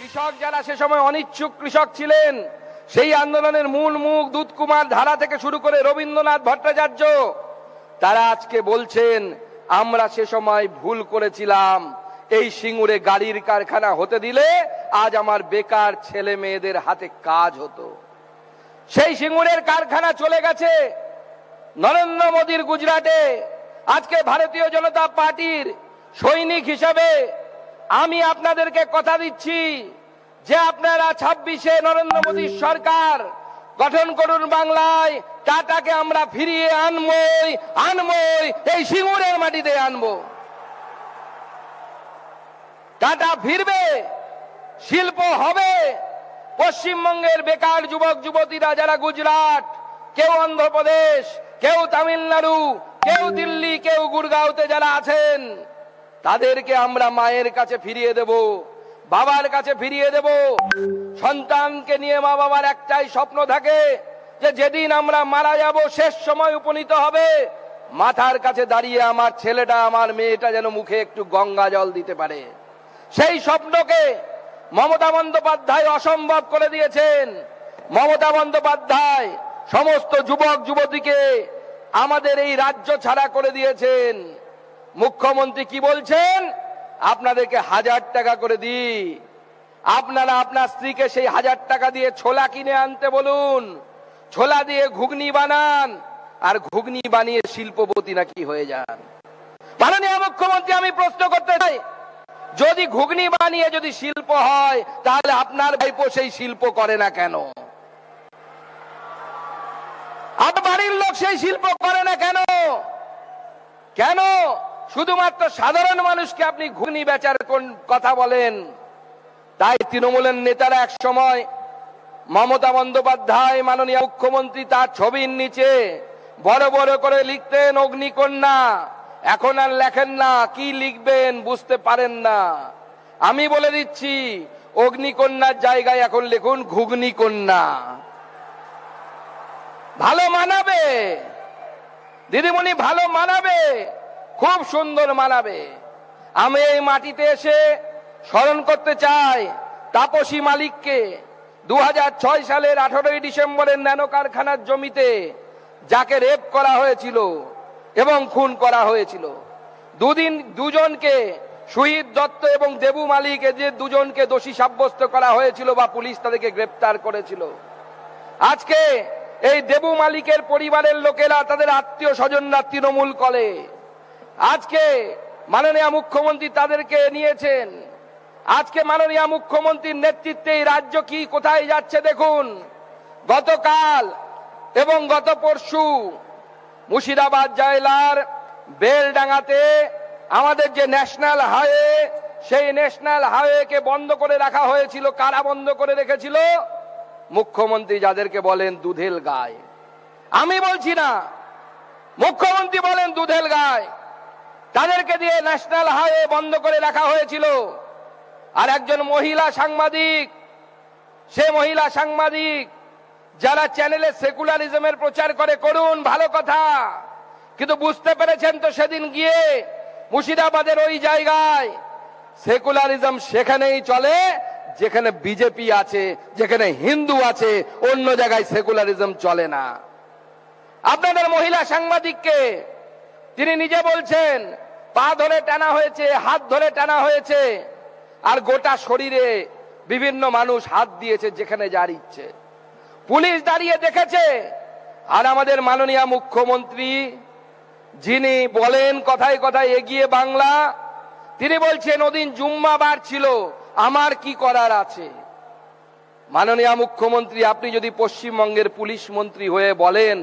কৃষক যারা সে সময় অনিচ্ছুক কৃষক ছিলেন, সেই আন্দোলনের মূল মুখ দুধকুমার ধারা থেকে শুরু করে রবীন্দ্রনাথ ভট্টাচার্য, তারা আজকে বলছেন আমরা সে সময় ভুল করেছিলাম, এই সিঙ্গুরে গাড়ির কারখানা হতে দিলে আজ আমার বেকার ছেলে মেয়েদের হাতে কাজ হতো। সেই সিঙ্গুরের কারখানা চলে গেছে নরেন্দ্র মোদীর গুজরাটে। আজকে ভারতীয় জনতা পার্টির সৈনিক হিসেবে আমি আপনাদেরকে কথা দিচ্ছি যে আপনারা 26-এ নরেন্দ্র মোদীর সরকার গঠন করুন বাংলায়। টাটাকে আমরা ফিরিয়ে আনবই, এই সিঙ্গুরের মাটিতে আনবো। টাটা ফিরবে, শিল্প হবে। পশ্চিমবঙ্গের বেকার যুবক যুবতীরা যারা গুজরাট, কেউ অন্ধ্রপ্রদেশ, কেউ তামিলনাড়ু, কেউ দিল্লি, কেউ গুরগাঁওতে যারা আছেন, তাদেরকে আমরা মায়ের কাছে ফিরিয়ে দেব, বাবার কাছে ফিরিয়ে দেব। সন্তানকে নিয়ে মা বাবার একটাই স্বপ্ন থাকে যে যেদিন আমরা মারা যাব, শেষ সময় উপনীত হবে, মাথার কাছে দাঁড়িয়ে আমার ছেলেটা আমার মেয়েটা যেন মুখে একটু গঙ্গা জল দিতে পারে। সেই স্বপ্নকে মমতা বন্দ্যোপাধ্যায় অসম্ভব করে দিয়েছেন। মমতা বন্দ্যোপাধ্যায় সমস্ত যুবক যুবতীকে আমাদের এই রাজ্য ছাড়া করে দিয়েছেন। মুখ্যমন্ত্রী কি বলছেন? আপনাদেরকে 1000 টাকা করে দিই, আপনারা আপনার স্ত্রীকে সেই 1000 টাকা দিয়ে ছোলা কিনে আনতে বলুন, ছোলা দিয়ে ঘুগনি বানান, আর ঘুগনি বানিয়ে শিল্পপতি নাকি হয়ে যান। মাননীয় মুখ্যমন্ত্রী, আমি প্রশ্ন করতে চাই, যদি ঘুগনি বানিয়ে যদি শিল্প হয়, তাহলে আপনার ভাইপো সেই শিল্প করে না কেন? আপনার বাড়ির লোক সেই শিল্প করে না কেন? কেন শুধুমাত্র সাধারণ মানুষকে আপনি ঘুগনি বেচার কথা বলেন? তাই তৃণমূলের নেতারা এক সময় মমতা বন্দ্যোপাধ্যায় মাননীয় মুখ্যমন্ত্রী তার ছবির নিচে বড় বড় করে লিখতেন অগ্নিকন্যা। এখন আর লেখেন না, কি লিখবেন বুঝতে পারেন না। আমি বলে দিচ্ছি, অগ্নিকন্যার জায়গায় এখন লিখুন ঘুগনি কন্যা। ভালো মানাবে দিদিমণি, ভালো মানাবে, খুব সুন্দর মানাবে। আমি এই মাটিতে এসে স্মরণ করতে চাই তাপসী মালিককে। 2006 সালের 18ই ডিসেম্বরের ন্যানো কারখানার জমিতে যাকে রেপ করা হয়েছিল এবং খুন করা হয়েছিল, দুজনকে, শহীদ দত্ত এবং দেবু মালিক, এদের দুজনকে দোষী সাব্যস্ত করা হয়েছিল বা পুলিশ তাদেরকে গ্রেপ্তার করেছিল। আজকে এই দেবু মালিকের পরিবারের লোকেরা, তাদের আত্মীয় স্বজনরা তৃণমূল করে। আজকে মাননীয় মুখ্যমন্ত্রী তাদেরকে নিয়েছেন। আজকে মাননীয় মুখ্যমন্ত্রীর নেতৃত্বে এই রাজ্য কি কোথায় যাচ্ছে দেখুন। গতকাল এবং গত পরশু মুর্শিদাবাদ জেলার বেলডাঙ্গাতে আমাদের যে ন্যাশনাল হাইওয়ে, সেই ন্যাশনাল হাইওয়েকে বন্ধ করে রাখা হয়েছিল। কারা বন্ধ করে রেখেছিল? মুখ্যমন্ত্রী, যাদেরকে বলেন দুধেল গায়। আমি বলছি না, মুখ্যমন্ত্রী বলেন দুধেল গায়। তাদেরকে দিয়ে ন্যাশনাল হাইওয়ে বন্ধ করে রাখা হয়েছিল। আর একজন মহিলা সাংবাদিক, সে মহিলা সাংবাদিক যারা চ্যানেলে সেকুলারিজমের প্রচার করে, করুন, ভালো কথা, কিন্তু বুঝতে পেরেছেন তো সেদিন গিয়ে মুর্শিদাবাদের ওই জায়গায় সেকুলারিজম সেখানেই চলে যেখানে বিজেপি আছে, যেখানে হিন্দু আছে, অন্য জায়গায় সেকুলারিজম চলে না। আপনাদের মহিলা সাংবাদিককে তিনি নিজে বলছেন পা ধরে টানা হয়েছে, হাত ধরে টানা হয়েছে, আর গোটা শরীরে বিভিন্ন মানুষ হাত দিয়েছে যেখানে যার ইচ্ছে। পুলিশ দাঁড়িয়ে দেখেছে। আর আমাদের মাননীয় মুখ্যমন্ত্রী, যিনি বলেন কথায় কথায় এগিয়ে বাংলা, তিনি বলছেন ওদিন জুম্মাবার ছিল, আমার কি করার আছে? মাননীয় মুখ্যমন্ত্রী, আপনি যদি পশ্চিমবঙ্গের পুলিশ মন্ত্রী হয়ে বলেন